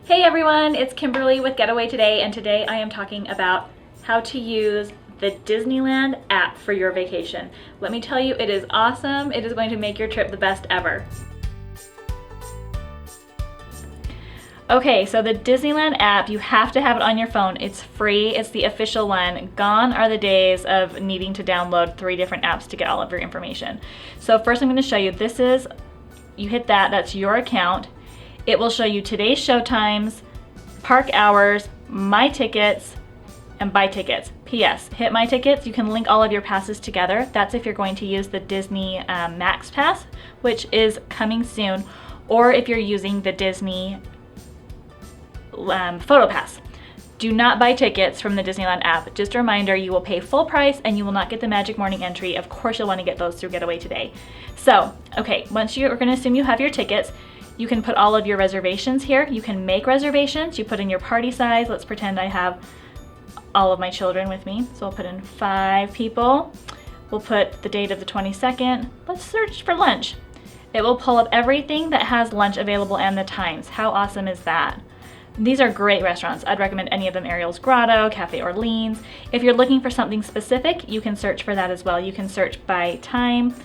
Hey everyone, it's Kimberly with Getaway Today, and today I am talking about how to use the Disneyland app for your vacation. Let me tell you, it is awesome. It is going to make your trip the best ever. Okay, so the Disneyland app, you have to have it on your phone. It's free, it's the official one. Gone are the days of needing to download 3 different apps to get all of your information. So first I'm going to show you, you hit that's your account. It will show you today's show times, park hours, my tickets, and buy tickets. P.S. Hit my tickets. You can link all of your passes together. That's if you're going to use the Disney Max Pass, which is coming soon, or if you're using the Disney Photo Pass. Do not buy tickets from the Disneyland app. Just a reminder, you will pay full price and you will not get the Magic Morning entry. Of course, you'll want to get those through Getaway Today. So, okay, once you're going to assume you have your tickets, you can put all of your reservations here. You can make reservations. You put in your party size. Let's pretend I have all of my children with me. So I'll put in 5 people. We'll put the date of the 22nd. Let's search for lunch. It will pull up everything that has lunch available and the times. How awesome is that? These are great restaurants. I'd recommend any of them, Ariel's Grotto, Cafe Orleans. If you're looking for something specific, you can search for that as well. You can search by time,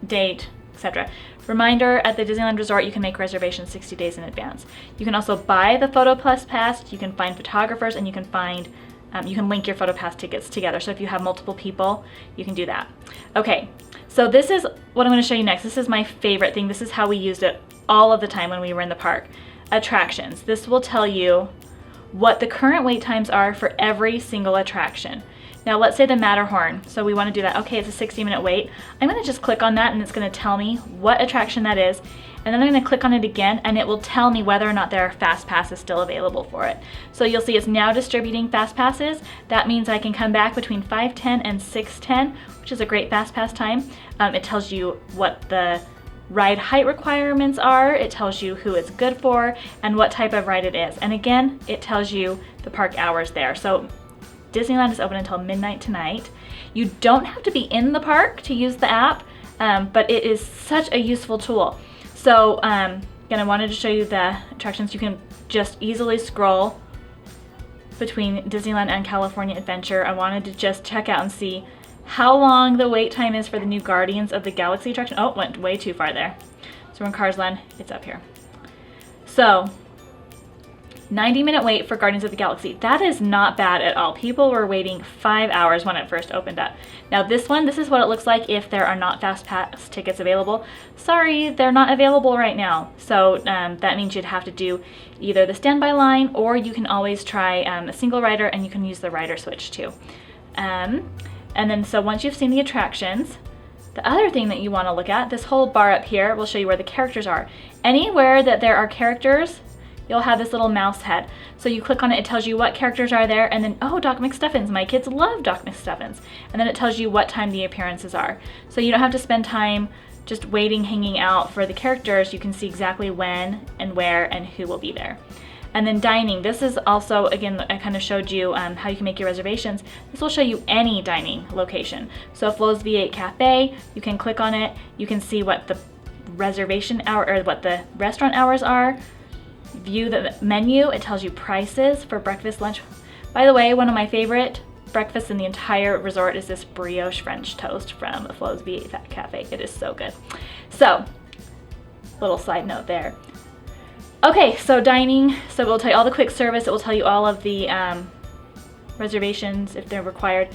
date, etc. Reminder, at the Disneyland Resort, you can make reservations 60 days in advance. You can also buy the Photo Plus Pass, you can find photographers, and you can link your Photo Pass tickets together. So if you have multiple people, you can do that. Okay, so this is what I'm going to show you next. This is my favorite thing. This is how we used it all of the time when we were in the park. Attractions. This will tell you what the current wait times are for every single attraction. Now let's say the Matterhorn, so we want to do that. Okay, it's a 60-minute wait. I'm going to just click on that and it's going to tell me what attraction that is, and then I'm going to click on it again and it will tell me whether or not there are fast passes still available for it. So you'll see it's now distributing fast passes. That means I can come back between 5:10 and 6:10, which is a great fast pass time. It tells you what the ride height requirements are, it tells you who it's good for, and what type of ride it is. And again, it tells you the park hours there. So Disneyland is open until midnight tonight. You don't have to be in the park to use the app, but it is such a useful tool. So again, I wanted to show you the attractions. You can just easily scroll between Disneyland and California Adventure. I wanted to just check out and see how long the wait time is for the new Guardians of the Galaxy attraction. Oh, went way too far there. So we're in Cars Land, it's up here. So 90-minute wait for Guardians of the Galaxy. That is not bad at all. People were waiting 5 hours when it first opened up. Now this is what it looks like if there are not fast pass tickets available. Sorry, they're not available right now. So that means you'd have to do either the standby line, or you can always try a single rider, and you can use the rider switch too. And then so once you've seen the attractions, the other thing that you want to look at, this whole bar up here will show you where the characters are. Anywhere that there are characters, you'll have this little mouse head. So you click on it, it tells you what characters are there, and then, oh, Doc McStuffins, my kids love Doc McStuffins. And then it tells you what time the appearances are. So you don't have to spend time just waiting, hanging out for the characters. You can see exactly when and where and who will be there. And then dining, this is also, again, I kind of showed you how you can make your reservations. This will show you any dining location. So Flo's V8 Cafe, you can click on it, you can see what the reservation hour, or what the restaurant hours are. View the menu, it tells you prices for breakfast, lunch. By the way, one of my favorite breakfasts in the entire resort is this brioche French toast from Flo's V8 Cafe. It is so good. So, little side note there. Okay, so dining, so it will tell you all the quick service, it will tell you all of the reservations if they're required.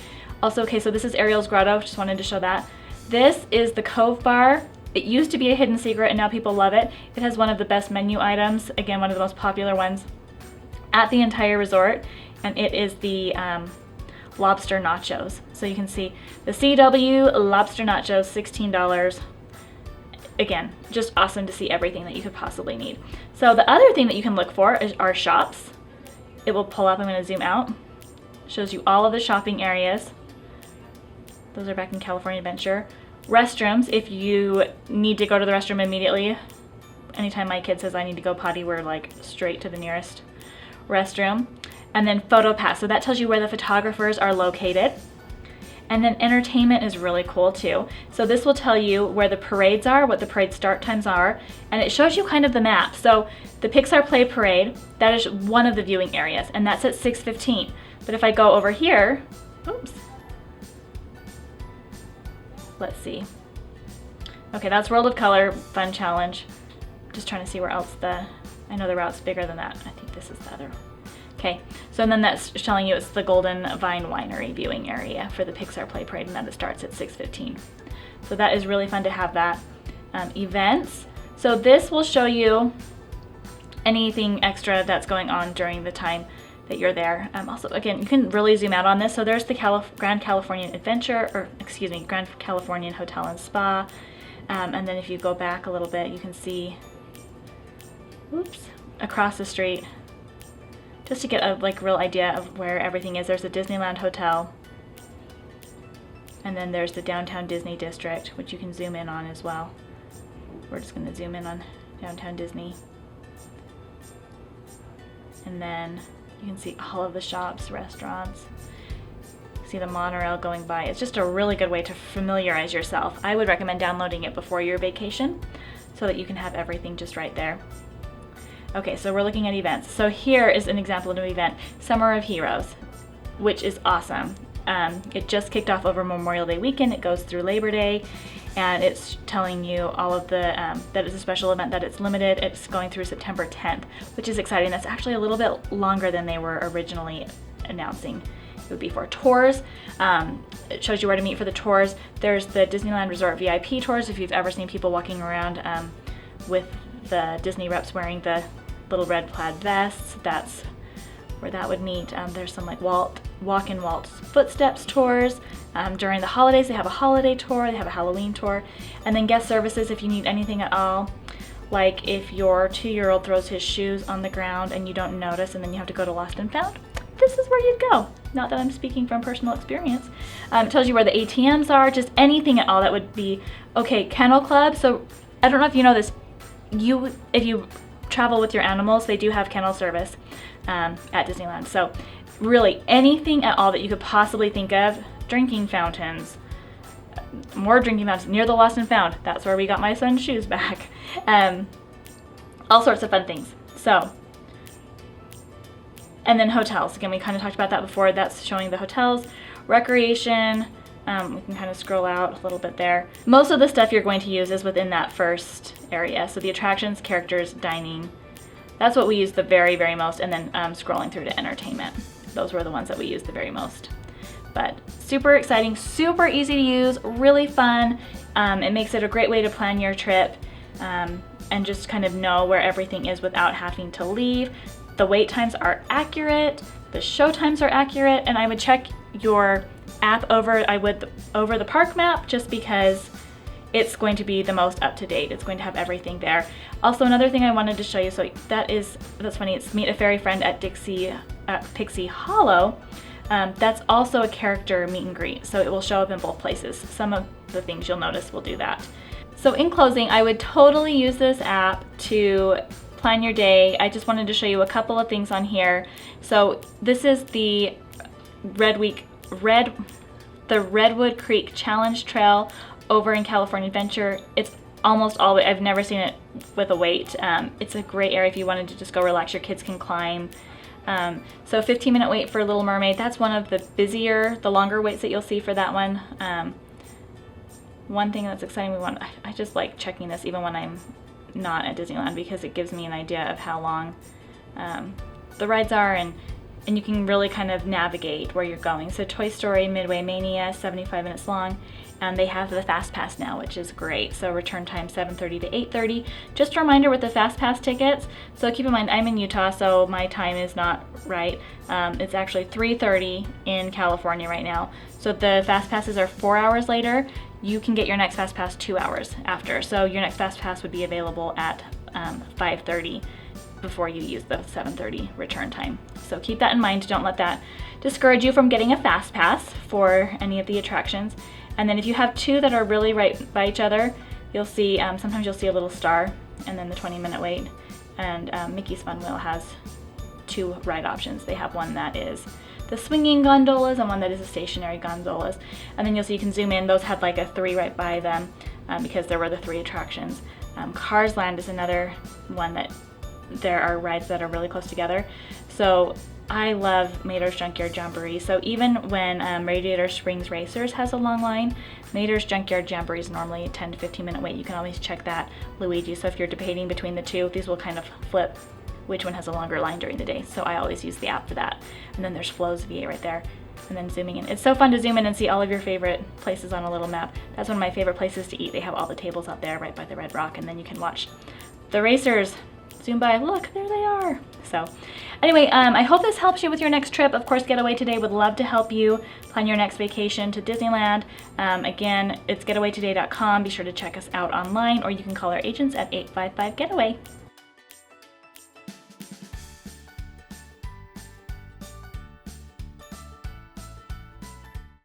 Also, okay, so this is Ariel's Grotto, just wanted to show that. This is the Cove Bar. It used to be a hidden secret and now people love it. It has one of the best menu items, again, one of the most popular ones at the entire resort, and it is the lobster nachos. So you can see the CW lobster nachos, $16. Again, just awesome to see everything that you could possibly need. So the other thing that you can look for are shops. It will pull up, I'm going to zoom out. Shows you all of the shopping areas. Those are back in California Adventure. Restrooms, if you need to go to the restroom immediately. Anytime my kid says I need to go potty, we're like straight to the nearest restroom. And then Photo Pass, so that tells you where the photographers are located. And then entertainment is really cool too. So this will tell you where the parades are, what the parade start times are, and it shows you kind of the map. So the Pixar Play Parade, that is one of the viewing areas, and that's at 6:15. But if I go over here, oops, let's see. Okay, that's World of Color, Fun Challenge. Just trying to see where else I know the route's bigger than that. I think this is the other one. Okay, so then that's showing you it's the Golden Vine Winery viewing area for the Pixar Play Parade, and then it starts at 6:15. So that is really fun to have that. Events. So this will show you anything extra that's going on during the time that you're there. Also, again, you can really zoom out on this. So there's the Grand Californian Adventure, or excuse me, Grand Californian Hotel and Spa. And then if you go back a little bit, you can see, oops, across the street, just to get a real idea of where everything is. There's the Disneyland Hotel, and then there's the Downtown Disney District, which you can zoom in on as well. We're just going to zoom in on Downtown Disney. And then you can see all of the shops, restaurants. See the monorail going by. It's just a really good way to familiarize yourself. I would recommend downloading it before your vacation so that you can have everything just right there. Okay, so we're looking at events. So here is an example of an event, Summer of Heroes, which is awesome. It just kicked off over Memorial Day weekend. It goes through Labor Day, and it's telling you all of the, that it's a special event, that it's limited. It's going through September 10th, which is exciting. That's actually a little bit longer than they were originally announcing. It would be for tours. It shows you where to meet for the tours. There's the Disneyland Resort VIP tours, if you've ever seen people walking around with the Disney reps wearing the little red plaid vests. That's where that would meet. There's some walk in Walt's Footsteps tours. During the holidays, they have a holiday tour, they have a Halloween tour, and then guest services if you need anything at all. Like if your 2-year-old throws his shoes on the ground and you don't notice, and then you have to go to Lost and Found, this is where you'd go. Not that I'm speaking from personal experience. It tells you where the ATMs are, just anything at all that would be. Okay, Kennel Club. So I don't know if you know this. If you travel with your animals, they do have kennel service at Disneyland. So really anything at all that you could possibly think of. Drinking fountains, more drinking fountains near the Lost and Found. That's where we got my son's shoes back. All sorts of fun things. So, and then hotels. Again, we kind of talked about that before. That's showing the hotels. Recreation. We can kind of scroll out a little bit there. Most of the stuff you're going to use is within that first area. So the attractions, characters, dining. That's what we use the very, very most. And then scrolling through to entertainment. Those were the ones that we used the very most. But super exciting, super easy to use, really fun. It makes it a great way to plan your trip and just kind of know where everything is without having to leave. The wait times are accurate, the show times are accurate, and I would check your app over the park map just because it's going to be the most up to date. It's going to have everything there. Also, another thing I wanted to show you, so that's funny, it's Meet a Fairy Friend at Pixie Hollow. That's also a character meet and greet, so it will show up in both places. Some of the things you'll notice will do that. So in closing, I would totally use this app to plan your day. I just wanted to show you a couple of things on here. So this is the Redwood Creek Challenge Trail over in California Adventure. It's almost all, I've never seen it with a wait. It's a great area if you wanted to just go relax. Your kids can climb. So 15-minute wait for Little Mermaid. That's one of the longer waits that you'll see for that one. One thing that's exciting, I just like checking this even when I'm not at Disneyland because it gives me an idea of how long the rides are, and you can really kind of navigate where you're going. So Toy Story Midway Mania, 75 minutes long, and they have the Fast Pass now, which is great. So return time 7:30 to 8:30. Just a reminder with the Fast Pass tickets, so keep in mind I'm in Utah, so my time is not right. It's actually 3:30 in California right now. So the Fast Passes are 4 hours later. You can get your next Fast Pass 2 hours after. So your next Fast Pass would be available at 5:30 before you use the 7:30 return time. So keep that in mind. Don't let that discourage you from getting a Fast Pass for any of the attractions. And then if you have two that are really right by each other, you'll see, sometimes you'll see a little star and then the 20-minute wait. And Mickey's Fun Wheel has two ride options. They have one that is the swinging gondolas and one that is the stationary gondolas. And then you'll see you can zoom in. Those had like a 3 right by them because there were the 3 attractions. Cars Land is another one that there are rides that are really close together. So I love Mater's Junkyard Jamboree. So even when Radiator Springs Racers has a long line, Mater's Junkyard Jamboree is normally a 10 to 15 minute wait. You can always check that, Luigi. So if you're debating between the two, these will kind of flip which one has a longer line during the day. So I always use the app for that. And then there's Flo's VA right there. And then zooming in. It's so fun to zoom in and see all of your favorite places on a little map. That's one of my favorite places to eat. They have all the tables out there right by the Red Rock, and then you can watch the racers zoom by. Look, there they are. So anyway, I hope this helps you with your next trip. Of course, Getaway Today would love to help you plan your next vacation to Disneyland. Again, it's getawaytoday.com. Be sure to check us out online, or you can call our agents at 855-GETAWAY.